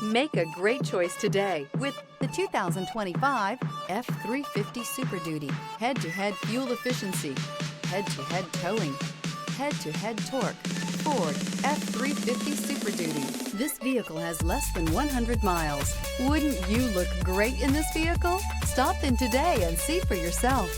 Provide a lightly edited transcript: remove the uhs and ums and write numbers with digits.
Make a great choice today with The 2025 F-350 Super Duty. Head-to-head fuel efficiency, head-to-head towing, head-to-head torque. Ford F-350 Super Duty. This vehicle has less than 100 miles. Wouldn't you look great in this vehicle? Stop in today and see for yourself.